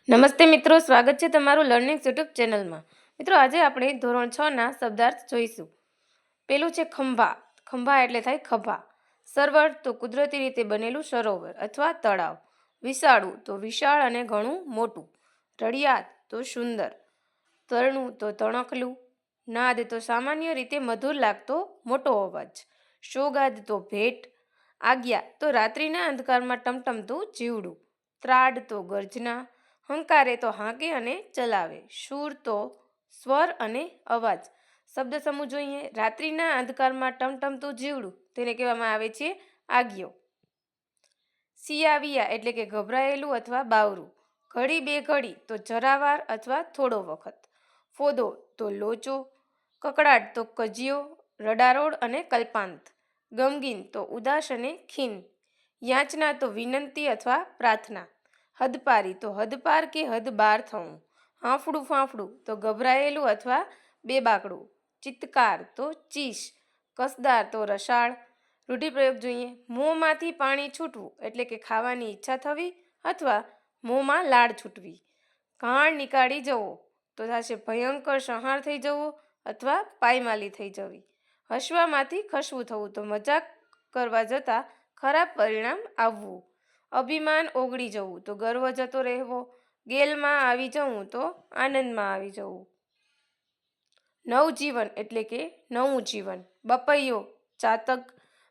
નમસ્તે મિત્રો, સ્વાગત છે તમારું લર્નિંગ્સ યુટ્યુબ ચેનલમાં. મિત્રો, આજે આપણે ધોરણ 6ના શબ્દાર્થ જોઈશું. પેલું છે ખંભા. ખંભા એટલે થાય ખભા. સરોવર તો કુદરતી રીતે બનેલું સરોવર અથવા તળાવ. વિશાળું તો વિશાળ અને ઘણું મોટું. રળિયાત તો સુંદર. તરણું તો તણખલું. નાદ તો સામાન્ય રીતે મધુર લાગતો મોટો અવાજ. સોગાદ તો ભેટ. આજ્ઞા તો રાત્રિના અંધકારમાં ટમટમતું જીવડું. ત્રાડ તો ગર્જના. હંકારે તો હાંકે અને ચલાવે. શૂર તો સ્વર અને અવાજ. શબ્દ સમૂહ જોઈએ. રાત્રિના અંધકારમાં ટમટમતું જીવડું તેને કહેવામાં આવે છે આજ્ઞો. સિયાવિયા એટલે કે ગભરાયેલું અથવા બાવરું. ઘડી બે ઘડી તો જરાવાર અથવા થોડો વખત. ફોદો તો લોચો. કકડાટ તો કજિયો, રડારોડ અને કલ્પાંત. ગમગીન તો ઉદાસ અને ખીન. યાચના તો વિનંતી અથવા પ્રાર્થના. હદપારી તો હદપાર કે હદ બાર થવું. હાંફળું ફાંફળું તો ગભરાયેલું અથવા બેબાકડું. ચિત્કાર તો ચીસ. કસદાર તો રસાળ. રૂઢિપ્રયોગ જોઈએ. મોંમાંથી પાણી છૂટવું એટલે કે ખાવાની ઈચ્છા થવી અથવા મોંમાં લાળ છૂટવી. ઘાણ નીકાળી જવો તો થશે ભયંકર સંહાર થઈ જવો અથવા પાયમાલી થઈ જવી. હસવામાંથી ખસવું થવું તો મજાક કરવા જતાં ખરાબ પરિણામ આવવું. અભિમાન ઓગળી જવું તો ગર્વ જતો રહેવો. ગેલમાં આવી જવું તો આનંદમાં આવી જવું. નવજીવન એટલે કે નવું જીવન. બપૈયો ચાતક.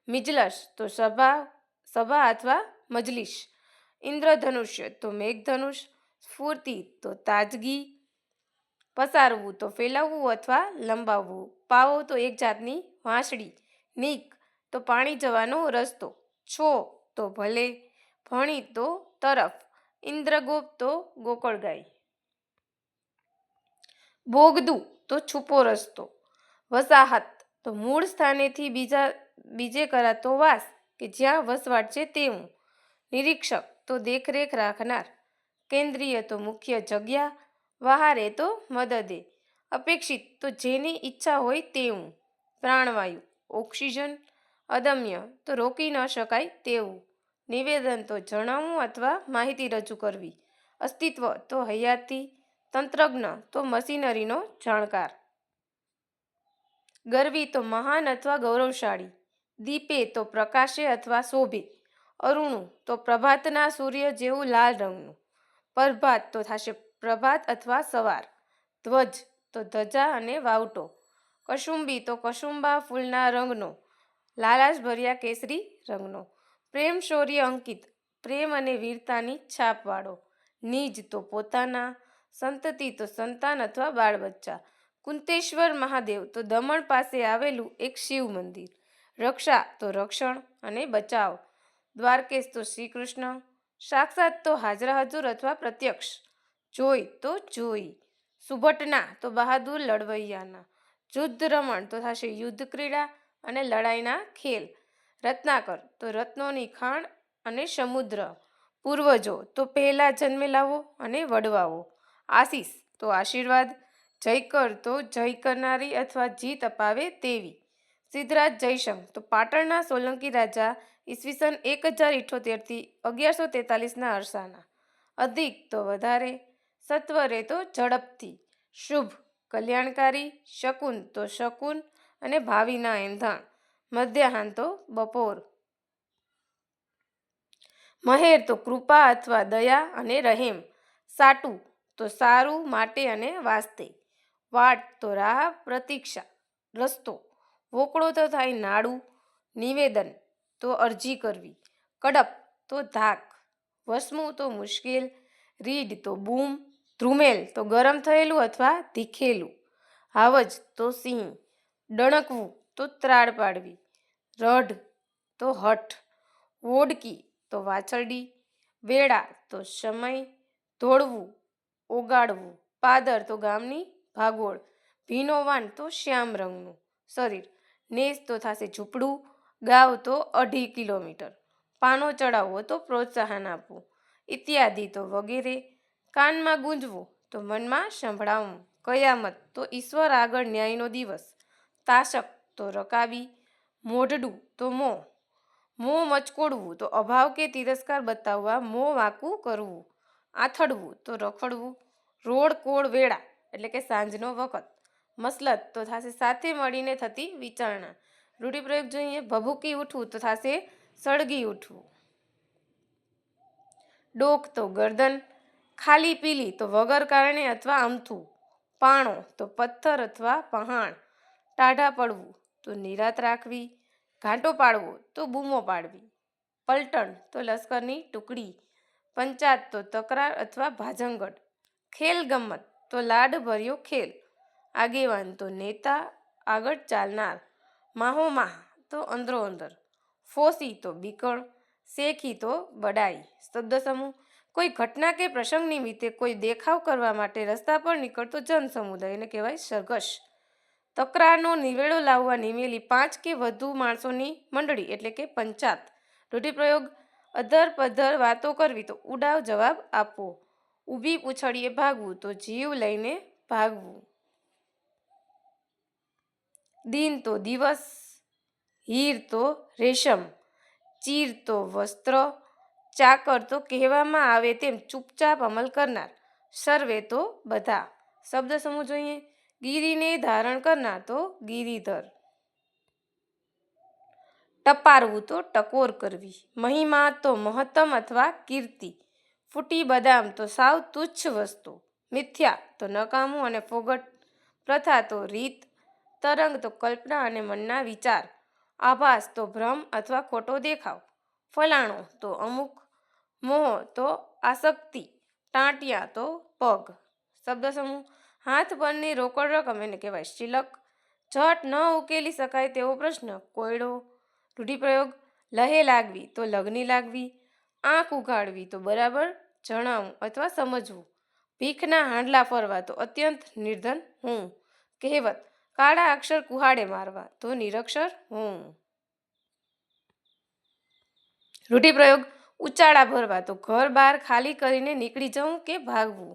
મિજલસ તો સભા અથવા મજલિસ. ઇન્દ્રધનુષ્ય તો મેઘધનુષ. સ્ફૂર્તિ તો તાજગી. પસારવું તો ફેલાવવું અથવા લંબાવવું. પાવો તો એક જાતની વાંસળી. નીક તો પાણી જવાનો રસ્તો. છો તો ભલે. ભણી તો તરફ. ઇન્દ્રગોપ તો ગોકળગાય. બોગદું તો છુપો રસ્તો. વસાહત તો મૂળ સ્થાનેથી બીજે કરાતો વાસ કે જ્યાં વસવાટ છે તેવું. નિરીક્ષક તો દેખરેખ રાખનાર. કેન્દ્રીય તો મુખ્ય જગ્યા. વહારે તો મદદે. અપેક્ષિત તો જેની ઈચ્છા હોય તેવું. પ્રાણવાયુ ઓક્સિજન. અદમ્ય તો રોકી ન શકાય તેવું. નિવેદન તો જણાવવું અથવા માહિતી રજૂ કરવી. અસ્તિત્વ તો હયાતી. તંત્રજ્ઞ તો મશીનરીનો જાણકાર. ગરવી તો મહાન અથવા ગૌરવશાળી. દીપે તો પ્રકાશે અથવા શોભે. અરુણું તો પ્રભાતના સૂર્ય જેવું લાલ રંગનું. પ્રભાત તો થશે પ્રભાત અથવા સવાર. ધ્વજ તો ધજા અને વાવટો. કસુંબી તો કસુંબા ફૂલના રંગનો. લાલાશભર્યા કેસરી રંગનો. પ્રેમ શૌર્ય અંકિત. પ્રેમ અને વીરતાની છાપવાળો. નિજ તો પોતાના. સંતતિ તો સંતાન અથવા બાળ બચ્ચા. કુંતેશ્વર મહાદેવ તો દમણ પાસે આવેલું એક શિવ મંદિર. રક્ષા તો રક્ષણ અને બચાવ. દ્વારકેશ તો શ્રી કૃષ્ણ. સાક્ષાત તો હાજરા હજુર અથવા પ્રત્યક્ષ. જોઈ તો જોઈ. સુભટના તો બહાદુર લડવૈયાના. યુદ્ધ રમણ તો થશે યુદ્ધ ક્રીડા અને લડાઈના ખેલ. રત્નાકર તો રત્નોની ખાણ અને સમુદ્ર. પૂર્વજો તો પહેલા જન્મેલાઓ અને વડવાઓ. આશીષ તો આશીર્વાદ. જયકર તો જય કરનારી અથવા જીત અપાવે તેવી. સિદ્ધરાજ જયસંગ તો પાટણના સોલંકી રાજા ઈસવીસન 1078 થી 1143ના અરસાના. અધિક તો વધારે. સત્વરે તો ઝડપથી. શુભ કલ્યાણકારી. શકુન તો શકુન અને ભાવિના એંધાણ. મધ્યાહન તો બપોર. મહેર તો કૃપા અથવા દયા અને રહેમ. સાટું તો સારું માટે અને વાસ્તે. વાટ તો રાહ પ્રતીક્ષા. રસ્તો. વોકળો તો થાય નાડું. નિવેદન તો અરજી કરવી. કડપ તો ધાક. વસમું તો મુશ્કેલ. રીડ તો બૂમ. ધ્રુમેલ તો ગરમ થયેલું અથવા તીખેલું. હાવજ તો સિંહ. ડણકવું તો ત્રાડ પાડવી. રઢ તો હઠ. વોડકી તો વાછરડી. વેળા તો સમય. ધોળવું ઓગાળવું. પાદર તો ગામની ભાગોળ. ભીનોવાન તો શ્યામ રંગનું શરીર. નેસ તો થશે ઝૂંપડું. ગાવ તો 2.5 કિલોમીટર. પાનો ચડાવવો તો પ્રોત્સાહન આપવું. ઇત્યાદિ તો વગેરે. કાનમાં ગુંજવું તો મનમાં સંભળાવવું. કયામત તો ઈશ્વર આગળ ન્યાયનો દિવસ. તાશક તો રકાબી. મોઢડું તો મોં. મોં મચકોડવું તો અભાવ કે તિરસ્કાર બતાવવા મોં વાંકું કરવું. આથડવું તો રખડવું, રોડ કોળ વેળા એટલે કે સાંજનો વખત, મસલત તો થશે સાથે મળીને થતી વિચારણા. રૂઢિપ્રયોગ જોઈએ. ભભૂકી ઉઠવું તો થશે સળગી ઉઠવું. ડોક તો ગરદન, ખાલી પીલી તો વગર કારણે અથવા અમથું, પાણો તો પથ્થર અથવા પહાણ, ટાઢા પડવું તો નિરાત રાખવી, ઘાંટો પાડવો તો બૂમો પાડવી, પલટણ તો લશ્કરની ટુકડી, પંચાત તો તકરાર અથવા ભાજંગડ, ખેલ ગમ્મત તો લાડ ભર્યો ખેલ, આગેવાન તો નેતા આગળ ચાલનાર, માહોમાહ તો અંદરો અંદર, ફોસી તો બીકણ, શેખી તો બડાઈ. શબ્દ સમૂહ. કોઈ ઘટના કે પ્રસંગ નિમિત્તે કોઈ દેખાવ કરવા માટે રસ્તા પર નીકળતો જન સમુદાય એને કહેવાય સરઘસ. તકરારનો નિવેડો લાવવા નિમેલી 5 કે વધુ માણસોની મંડળી એટલે કે પંચાત. રૂઢિપ્રયોગ. અધર પધર વાતો કરવી તો ઉડાવ જવાબ આપવો, ઊભી પૂંછડીએ ભાગવું તો જીવ લઈને ભાગવું. દિન તો દિવસ, હીર તો રેશમ, ચીર તો વસ્ત્ર, ચાકર તો કહેવામાં આવે તેમ ચૂપચાપ અમલ કરનાર, સર્વે તો બધા. શબ્દ સમૂહ જોઈએ. ગિરીને ધારણ કરનાર તો ગિરીધર, ટપારવું તો ટકોર કરવી, મહિમા તો મહત્તમ અથવા કીર્તિ, ફૂટી બદામ તો સાવ તુચ્છ વસ્તુ, મિથ્યા તો નકામું અને ફોગટ, પ્રથા તો રીત, તરંગ તો કલ્પના અને મનના વિચાર, આભાસ તો ભ્રમ અથવા ખોટો દેખાવ, ફલાણો તો અમુક, મોહ તો આસક્તિ, ટાંટિયા તો પગ. શબ્દ સમૂહ. હાથ પરની રોકડ રકમ એને કહેવાય શિલક, ઝટ ન ઉકેલી શકાય તેવો પ્રશ્ન કોયડો. રૂઢિપ્રયોગ. લહે લાગવી તો લગની લાગવી, આંખ ઉઘાડવી તો બરાબર જણાવવું અથવા સમજવું, ભીખના હાંડલા ફરવા તો અત્યંત નિર્ધન હું, કહેવત કાળા અક્ષર કુહાડે મારવા તો નિરક્ષર હું. રૂઢિપ્રયોગ. ઉચાળા ભરવા તો ઘર બહાર ખાલી કરીને નીકળી જવું કે ભાગવું,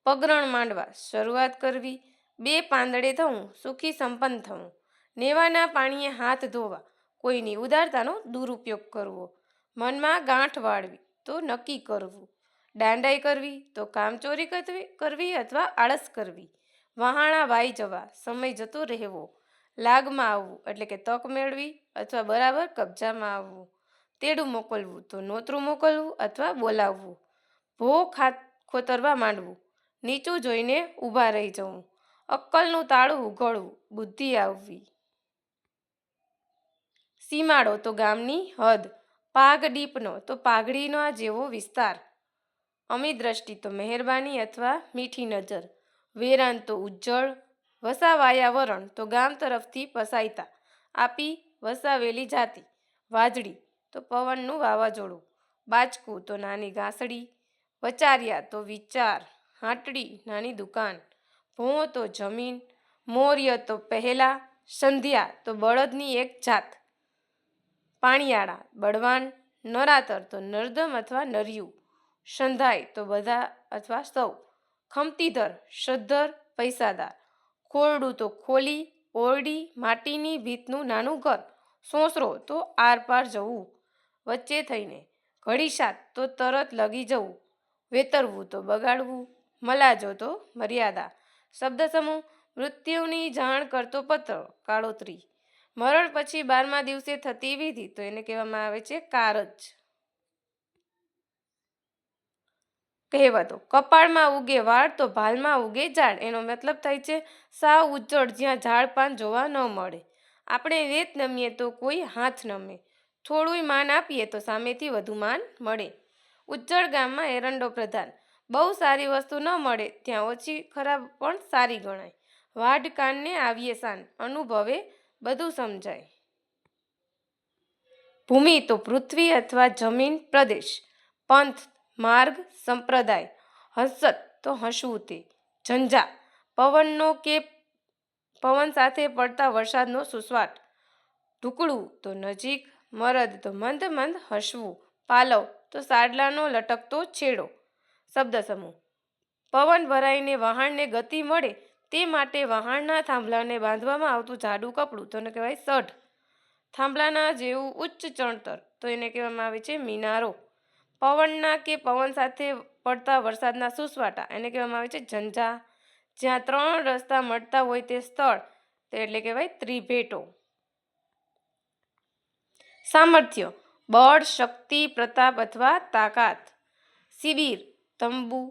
પગરણ માંડવા શરૂઆત કરવી, બે પાંદડે થવું સુખી સંપન્ન થવું, નેવાના પાણીએ હાથ ધોવા કોઈની ઉદારતાનો દુરુપયોગ કરવો, મનમાં ગાંઠ વાળવી તો નક્કી કરવું, દાંડાઈ કરવી તો કામચોરી કરવી અથવા આળસ કરવી, વહાણા વાઈ જવા સમય જતો રહેવો, લાગમાં આવવું એટલે કે તક મેળવી અથવા બરાબર કબજામાં આવવું, તેડું મોકલવું તો નોતરું મોકલવું અથવા બોલાવવું, ભો ખોતરવા માંડવું, નીચું જોઈને ઊભા રહી જવું, અક્કલનું તાળું ઉઘડવું બુદ્ધિ આવવી. સીમાડો તો ગામની હદ, પાગડીપનો તો પાઘડીનો જેવો વિસ્તાર, અમી દ્રષ્ટિ તો મહેરબાની અથવા મીઠી નજર, વેરાન તો ઉજ્જળ, વસાવાયા વરણ તો ગામ તરફથી પસાયતા, આપી વસાવેલી જાતિ, વાજળી તો પવનનું વાવાઝોડું, બાચકું તો નાની ઘાસડી, વચાર્યા તો વિચાર, હાટડી નાની દુકાન, ભોં તો જમીન, મૌર્ય તો પહેલા, સંધ્યા તો બળદની એક જાત, પાણિયાળા બળવાન, નરાતર તો નર્દમ અથવા નર્યું, સંધાય તો બધા અથવા સૌ, ખમતીધર શ્રદ્ધર પૈસાદાર, ખોરડું તો ખોલી ઓરડી માટીની ભીતનું નાનું ઘર, સોસરો તો આરપાર જવું વચ્ચે થઈને, ઘડીસાત તો તરત લગી જવું, વેતરવું તો બગાડવું, મલાજો તો મર્યાદા. શબ્દ સમૂહ. મૃત્યુની જાણ કરતો પત્ર કાળોતરી, મરણ પછી 12મા દિવસે થતી વિધિ તો એને કહેવામાં આવે છે કારજ. કહેવતો. કપાળમાં ઉગે વાળ તો ભાલમાં ઉગે ઝાડ, એનો મતલબ થાય છે સાવ ઉજ્જડ જ્યાં ઝાડ પાન જોવા ન મળે. આપણે વેત નમીએ તો કોઈ હાથ નમે, થોડુંય માન આપીએ તો સામેથી વધુ માન મળે. ઉજ્જડ ગામમાં એરંડો પ્રધાન, બહુ સારી વસ્તુ ન મળે ત્યાં ઓછી ખરાબ પણ સારી ગણાય, વાઢ કાનને આવીએ સાન, અનુભવે બધું સમજાય. ભૂમિ તો પૃથ્વી અથવા જમીન પ્રદેશ, પંથ માર્ગ સંપ્રદાય, હસત તો હસવું તે, ઝંઝા પવનનો કે પવન સાથે પડતા વરસાદનો સુસવાટ, ઢુકળું તો નજીક, મરદ તો મંદ મંદ હસવું, પાલવ તો સાડલાનો લટકતો છેડો. શબ્દ સમૂહ. પવન ભરાઈને વહાણને ગતિ મળે તે માટે વહાણના થાંભલાને બાંધવામાં આવતું જાડું કપડું તો એને કહેવાય સઢ, થાંભલાના જેવું ઉચ્ચ ચણતર તો એને કહેવામાં આવે છે મિનારો, પવનના કે પવન સાથે પડતા વરસાદના સુસવાટા એને કહેવામાં આવે છે ઝંઝા. જ્યાં 3 રસ્તા મળતા હોય તે સ્થળ તે એટલે કહેવાય ત્રિભેટો. સામર્થ્ય બળ, શક્તિ, પ્રતાપ અથવા તાકાત. શિબિર તંબુ,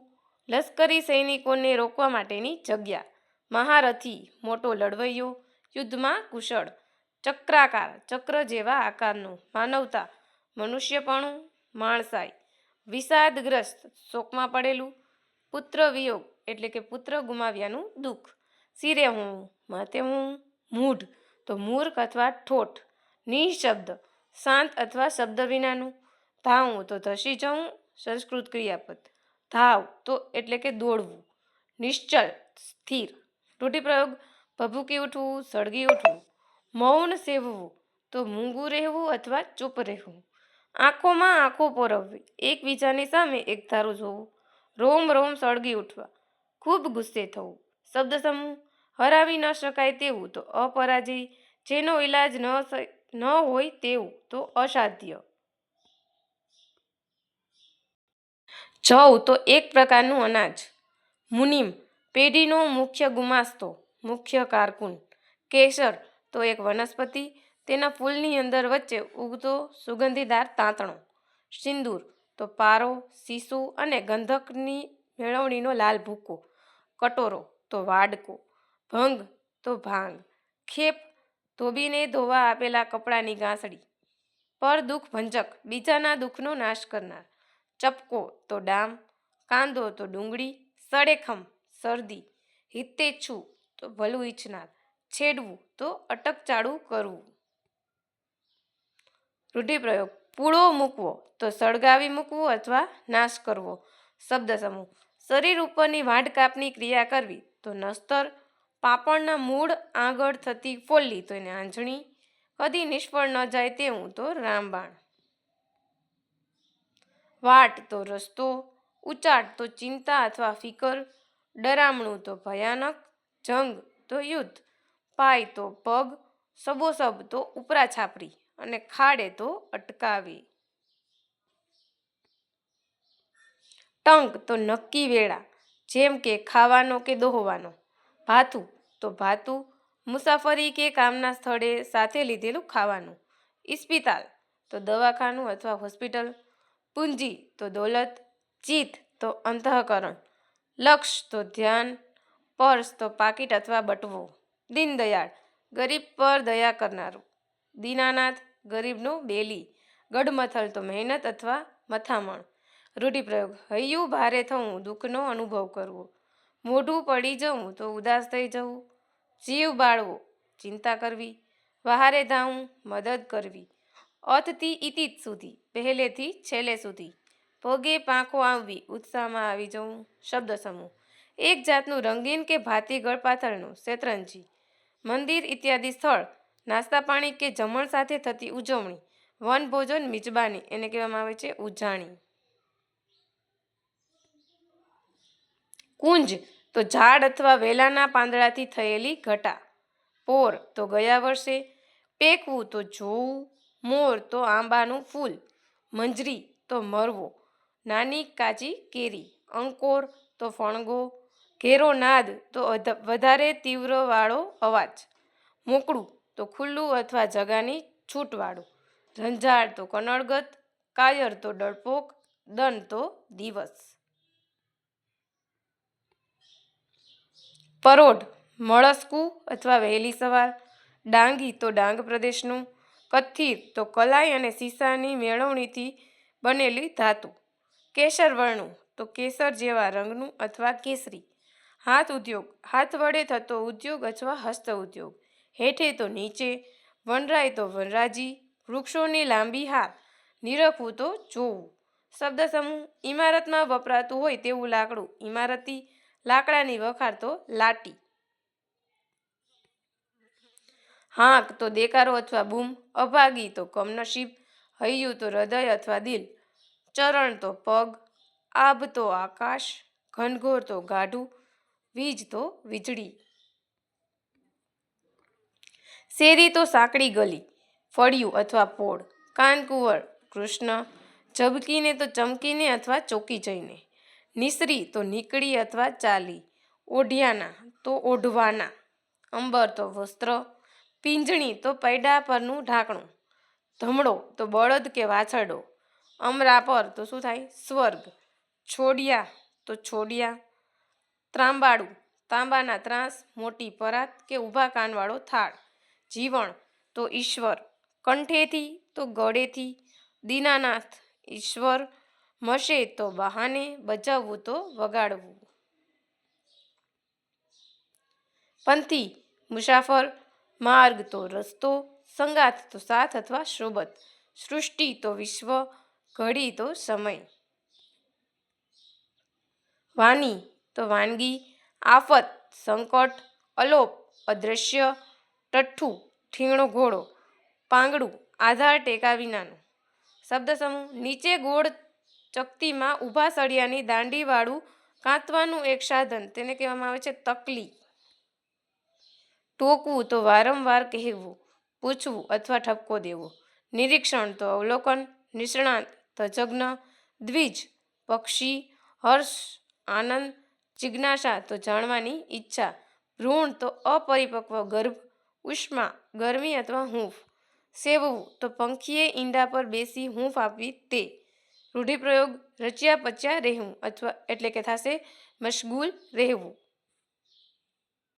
લશ્કરી સૈનિકોને રોકવા માટેની જગ્યા. મહારથી મોટો લડવૈયો, યુદ્ધમાં કુશળ. ચક્રાકાર ચક્ર જેવા આકારનું. માનવતા મનુષ્યપણું, માણસાઈ. વિષાદગ્રસ્ત શોકમાં પડેલું. પુત્ર વિયોગ એટલે કે પુત્ર ગુમાવ્યાનું દુઃખ. શિરે હું માથે હું. મૂઢ તો મૂર્ખ અથવા ઠોઠ. નિઃશબ્દ શાંત અથવા શબ્દ વિનાનું. ધાવું તો ધસી જવું, સંસ્કૃત ક્રિયાપદ. ધાવ તો એટલે કે દોડવું. નિશ્ચલ સ્થિર. રૂઢિપ્રયોગ ભભૂકી ઉઠવું, સળગી ઉઠવું. મૌન સેવવું તો મૂંગું રહેવું અથવા ચૂપ રહેવું. આંખોમાં આંખો પોરવવી, એકબીજાની સામે એકધારું જોવું. રોમ રોમ સળગી ઉઠવા, ખૂબ ગુસ્સે થવું. શબ્દ સમૂહ હરાવી ન શકાય તેવું તો અપરાજય, જેનો ઈલાજ ન હોય તેવું તો અસાધ્ય. જવ તો એક પ્રકારનું અનાજ. મુનિમ પેઢીનો મુખ્ય ગુમાસ્તો, મુખ્ય કારકુન. કેસર તો એક વનસ્પતિ, તેના ફૂલની અંદર વચ્ચે ઉગતો સુગંધીદાર તાંતણો. સિંદૂર તો પારો, શીશુ અને ગંધકની મેળવણીનો લાલ ભૂકો. કટોરો તો વાડકો. ભંગ તો ભાંગ. ખેપ ધોબીને ધોવા આપેલા કપડાની ગાંસડી. પર દુઃખ ભંજક, બીજાના દુઃખનો નાશ કરનાર. ચપકો તો ડામ. કાંદો તો ડુંગળી. સડેખમ શરદી. હિતેચ્છુ તો ભલું ઈચ્છનાર. છેડવું તો અટકચાળું કરવું. રૂઢિપ્રયોગ પૂળો મૂકવો તો સળગાવી મૂકવું અથવા નાશ કરવો. શબ્દ સમૂહ શરીર ઉપરની વાઢકાપની ક્રિયા કરવી તો નસ્તર. પાપણના મૂળ આગળ થતી ફોલ્લી તો એને આંજણી. કદી નિષ્ફળ ન જાય તેવું તો રામબાણ. વાટ તો રસ્તો. ઉચાટ તો ચિંતા અથવા ફિકર. ડરામણું તો ભયાનક. જંગ તો યુદ્ધ. પાય તો પગ. સબોસબ તો ઉપરા છાપરી અને ખાડે તો અટકાવી. ટંક તો નક્કી વેળા, જેમ કે ખાવાનો કે દોહવાનો. ભાથું તો ભાતું, મુસાફરી કે કામના સ્થળે સાથે લીધેલું ખાવાનું. ઇસ્પિતાલ તો દવાખાનું અથવા હોસ્પિટલ. પૂંજી તો દોલત. ચિત્ત તો અંતઃકરણ. લક્ષ તો ધ્યાન. પર્સ તો પાકીટ અથવા બટવો. દીનદયાળ ગરીબ પર દયા કરનારું. દીનાનાથ ગરીબનો બેલી. ગડમથલ તો મહેનત અથવા મથામણ. રૂઢિપ્રયોગ હૈયું ભારે થવું, દુઃખનો અનુભવ કરવો. મોઢું પડી જવું તો ઉદાસ થઈ જવું. જીવ બાળવો ચિંતા કરવી. વહારે ધાવું મદદ કરવી. અથથી ઇતિત સુધી, પહેલેથી છેલ્લે સુધી. પગે પાંખો આવવી, ઉત્સાહમાં આવી જવું. શબ્દ સમૂહ એક જાતનું રંગીન કે ભાતી ગળપાથરનું શેતરંજી. મંદિર ઇત્યાદિ સ્થળ નાસ્તા પાણી કે જમણ સાથે થતી ઉજવણી. વનભોજન મિજબાની એને કહેવામાં આવે છે ઉજાણી. કુંજ તો ઝાડ અથવા વેલાના પાંદડાથી થયેલી ઘટા. પોર તો ગયા વર્ષે. પેકવું તો જોવું. મોર તો આંબાનું ફૂલ. મંજરી તો મરવો, નાની કાચી કેરી. અંકોર તો ફણગો. ઘેરો નાદ તો વધારે તીવ્રવાળો અવાજ. મોકળું તો ખુલ્લું અથવા જગાની છૂટવાળું. રંજાડ તો કનડગત. કાયર તો ડરપોક. દન તો દિવસ. પરોઢ મળસ્કું અથવા વહેલી સવાર. ડાંગી તો ડાંગ પ્રદેશનું. કથિર તો કલાઈ અને સીસાની મેળવણીથી બનેલી ધાતુ. કેસરવર્ણું તો કેસર જેવા રંગનું અથવા કેસરી. હાથ ઉદ્યોગ હાથ વડે થતો ઉદ્યોગ અથવા હસ્ત ઉદ્યોગ. હેઠે તો નીચે. વનરાય તો વનરાજી. વૃક્ષોની લાંબી હાર. નિરખવું તો જોવું. શબ્દ સમૂહ ઇમારતમાં વપરાતું હોય તેવું લાકડું ઇમારતી. લાકડાની વખાર તો લાટી. હાંક તો દેકારો અથવા બૂમ. અભાગી તો કમનસીબ. હૈયું તો હૃદય અથવા દિલ. ચરણ તો પગ. આભ તો આકાશ. ઘનઘોર તો ગાઢું. વીજ તો વીજળી. શેરી તો સાંકડી ગલી. ફળિયું અથવા પોળ. કાનકુંવર કૃષ્ણ. ઝબકીને તો ચમકીને અથવા ચોકી જઈને, નિસરી તો નીકળી અથવા ચાલી, ઓઢિયાના તો ઓઢવાના, અંબર તો વસ્ત્ર, પીંજણી તો પૈડા પરનું ઢાંકણું, ધમડો તો બળદ કે વાછરડો, અમરા પર તો શું થાય સ્વર્ગ, છોડિયા તો છોડિયા, ત્રાંબાડું તાંબાના ત્રાસ, મોટી પરાત કે ઊભા કાનવાળો થાળ, જીવણ તો ઈશ્વર, કંઠેથી તો ગળેથી, દીનાનાથ ઈશ્વર, મશે તો બહાને, બજાવવું તો વગાડવું. પંથી મુસાફર, માર્ગ તો રસ્તો, સંગાત તો સાથ અથવા સોબત, સૃષ્ટિ તો વિશ્વ, ઘડી તો સમય. વાની તો વાનગી, આફત સંકટ, અલોપ અદ્રશ્ય, ટઠ્ઠું ઠીંગણો ઘોડો, પાંગડું આધાર ટેકા વિનાનું. શબ્દ સમૂહ નીચે ગોળ ચકતીમાં ઊભા સળિયાની દાંડીવાળું કાંતવાનું એક સાધન, તેને કહેવામાં આવે છે તકલી. ટોકવું તો વારંવાર કહેવું, પૂછવું અથવા ઠપકો દેવો. નિરીક્ષણ તો અવલોકન, નિષ્ણાત તજજ્ઞ, દ્વિજ પક્ષી, હર્ષ આનંદ, જિજ્ઞાસા તો જાણવાની ઈચ્છા, ભ્રૂણ તો અપરિપક્વ ગર્ભ, ઉષ્મા ગરમી અથવા હૂંફ, સેવવું તો પંખીએ ઈંડા પર બેસી હૂંફ આપવી તે. રૂઢિપ્રયોગ રચ્યા પચ્યા રહેવું અથવા એટલે કે થશે મશગુલ રહેવું.